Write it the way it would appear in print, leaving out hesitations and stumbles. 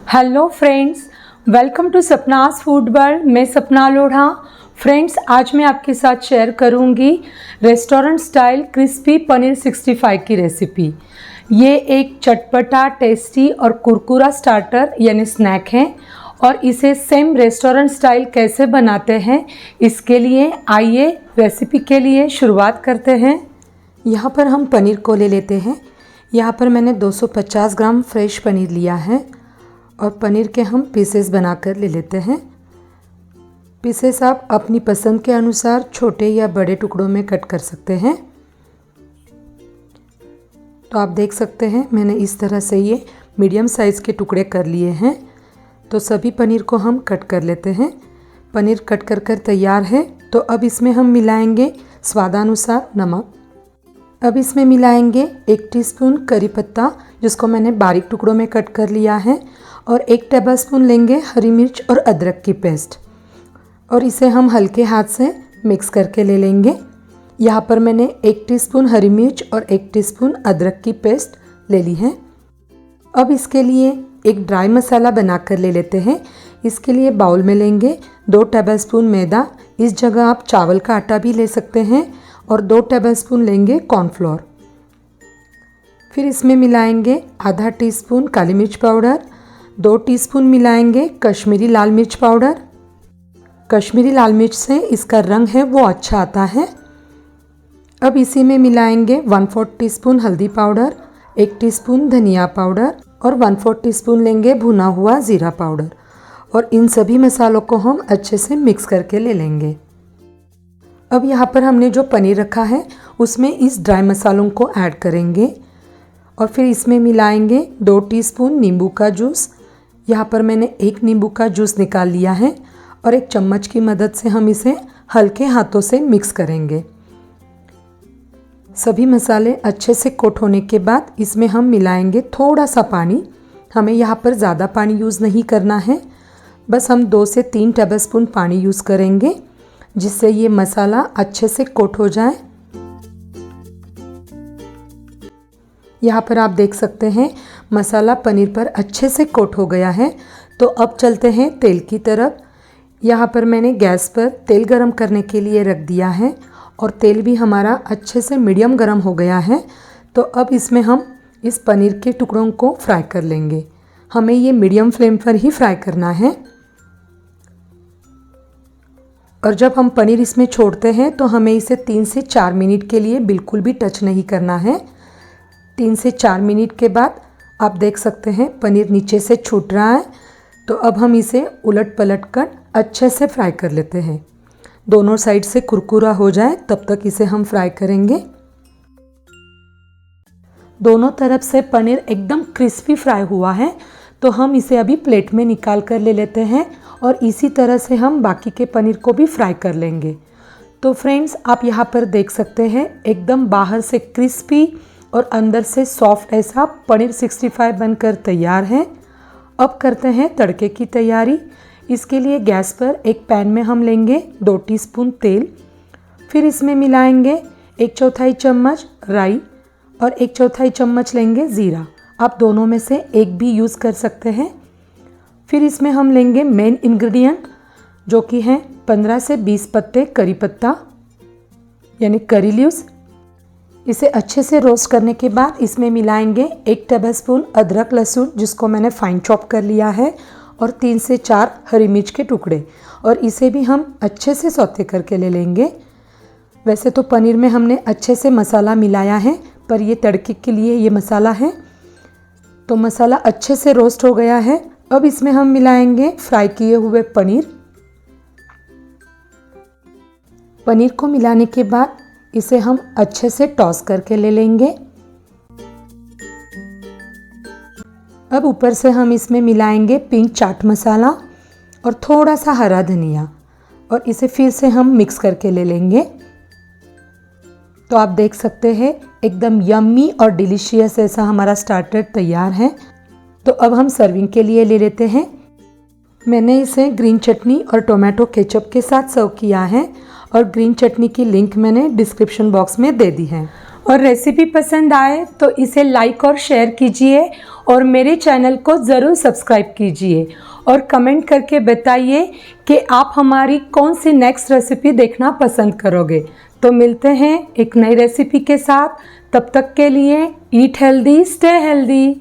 Hello friends, welcome to Sapna's food world. मैं Sapna Lodha. Friends, आज मैं आपके साथ शेयर करूंगी रेस्टोरेंट स्टाइल क्रिस्पी पनीर 65 की रेसिपी। ये एक चटपटा, टेस्टी और कुरकुरा स्टार्टर यानी स्नैक है और इसे सेम रेस्टोरेंट स्टाइल कैसे बनाते हैं, इसके लिए आइए रेसिपी के लिए शुरुआत करते हैं। यहाँ पर हम पनीर को ले लेते हैं। यहाँ पर मैंने 250 ग्राम फ्रेश पनीर लिया है और पनीर के हम पीसेस बनाकर ले लेते हैं। पीसेस आप अपनी पसंद के अनुसार छोटे या बड़े टुकड़ों में कट कर सकते हैं। तो आप देख सकते हैं मैंने इस तरह से ये मीडियम साइज़ के टुकड़े कर लिए हैं। तो सभी पनीर को हम कट कर लेते हैं। पनीर कट कर तैयार है। तो अब इसमें हम मिलाएंगे स्वादानुसार नमक। अब इसमें मिलाएंगे 1 टीस्पून करी पत्ता, जिसको मैंने बारीक टुकड़ों में कट कर लिया है, और 1 टेबलस्पून लेंगे हरी मिर्च और अदरक की पेस्ट और इसे हम हल्के हाथ से मिक्स करके ले लेंगे। यहाँ पर मैंने 1 टीस्पून हरी मिर्च और 1 टीस्पून अदरक की पेस्ट ले ली है। अब इसके लिए एक ड्राई मसाला बनाकर ले लेते हैं। इसके लिए बाउल में लेंगे 2 टेबलस्पून मैदा, इस जगह आप चावल का आटा भी ले सकते हैं, और 2 टेबलस्पून लेंगे कॉर्नफ्लोर। फिर इसमें मिलाएंगे आधा टीस्पून काली मिर्च पाउडर, 2 टीस्पून मिलाएंगे कश्मीरी लाल मिर्च पाउडर। कश्मीरी लाल मिर्च से इसका रंग है वो अच्छा आता है। अब इसी में मिलाएंगे 1/4 टीस्पून हल्दी पाउडर, 1 टीस्पून धनिया पाउडर और 1/4 टीस्पून लेंगे भुना हुआ ज़ीरा पाउडर, और इन सभी मसालों को हम अच्छे से मिक्स करके ले लेंगे। अब यहाँ पर हमने जो पनीर रखा है उसमें इस ड्राई मसालों को ऐड करेंगे और फिर इसमें मिलाएंगे 2 टीस्पून नींबू का जूस। यहाँ पर मैंने 1 नींबू का जूस निकाल लिया है और एक चम्मच की मदद से हम इसे हल्के हाथों से मिक्स करेंगे। सभी मसाले अच्छे से कोट होने के बाद इसमें हम मिलाएंगे थोड़ा सा पानी। हमें यहाँ पर ज़्यादा पानी यूज़ नहीं करना है, बस हम 2 से 3 टेबलस्पून पानी यूज़ करेंगे, जिससे ये मसाला अच्छे से कोट हो जाए। यहाँ पर आप देख सकते हैं मसाला पनीर पर अच्छे से कोट हो गया है। तो अब चलते हैं तेल की तरफ। यहाँ पर मैंने गैस पर तेल गरम करने के लिए रख दिया है और तेल भी हमारा अच्छे से मीडियम गरम हो गया है। तो अब इसमें हम इस पनीर के टुकड़ों को फ्राई कर लेंगे। हमें ये मीडियम फ्लेम पर ही फ्राई करना है, और जब हम पनीर इसमें छोड़ते हैं तो हमें इसे 3 से 4 मिनट के लिए बिल्कुल भी टच नहीं करना है। 3 से 4 मिनट के बाद आप देख सकते हैं पनीर नीचे से छूट रहा है। तो अब हम इसे उलट पलट कर अच्छे से फ्राई कर लेते हैं। दोनों साइड से कुरकुरा हो जाए तब तक इसे हम फ्राई करेंगे। दोनों तरफ से पनीर एकदम क्रिस्पी फ्राई हुआ है, तो हम इसे अभी प्लेट में निकाल कर ले लेते हैं और इसी तरह से हम बाकी के पनीर को भी फ्राई कर लेंगे। तो फ्रेंड्स, आप यहाँ पर देख सकते हैं एकदम बाहर से क्रिस्पी और अंदर से सॉफ्ट ऐसा पनीर 65 बनकर तैयार है। अब करते हैं तड़के की तैयारी। इसके लिए गैस पर एक पैन में हम लेंगे 2 टीस्पून तेल। फिर इसमें मिलाएंगे 1/4 चम्मच राई और 1/4 चम्मच लेंगे ज़ीरा। आप दोनों में से एक भी यूज़ कर सकते हैं। फिर इसमें हम लेंगे मेन इंग्रेडिएंट, जो कि हैं 15 से 20 पत्ते करी पत्ता यानी करी लीव्स। इसे अच्छे से रोस्ट करने के बाद इसमें मिलाएंगे 1 टेबलस्पून अदरक लहसुन, जिसको मैंने फाइन चॉप कर लिया है, और 3 से 4 हरी मिर्च के टुकड़े, और इसे भी हम अच्छे से सौते करके ले लेंगे। वैसे तो पनीर में हमने अच्छे से मसाला मिलाया है, पर ये तड़के के लिए ये मसाला है। तो मसाला अच्छे से रोस्ट हो गया है। अब इसमें हम मिलाएंगे फ्राई किए हुए पनीर। पनीर को मिलाने के बाद इसे हम अच्छे से टॉस करके ले लेंगे। अब ऊपर से हम इसमें मिलाएंगे पिंक चाट मसाला और थोड़ा सा हरा धनिया, और इसे फिर से हम मिक्स करके ले लेंगे। तो आप देख सकते हैं एकदम यम्मी और डिलीशियस ऐसा हमारा स्टार्टर तैयार है। तो अब हम सर्विंग के लिए ले लेते हैं। मैंने इसे ग्रीन चटनी और टोमेटो केचप के साथ सर्व किया है, और ग्रीन चटनी की लिंक मैंने डिस्क्रिप्शन बॉक्स में दे दी है। और रेसिपी पसंद आए तो इसे लाइक और शेयर कीजिए और मेरे चैनल को ज़रूर सब्सक्राइब कीजिए और कमेंट करके बताइए कि आप हमारी कौन सी नेक्स्ट रेसिपी देखना पसंद करोगे। तो मिलते हैं एक नई रेसिपी के साथ, तब तक के लिए ईट हेल्दी स्टे हेल्दी।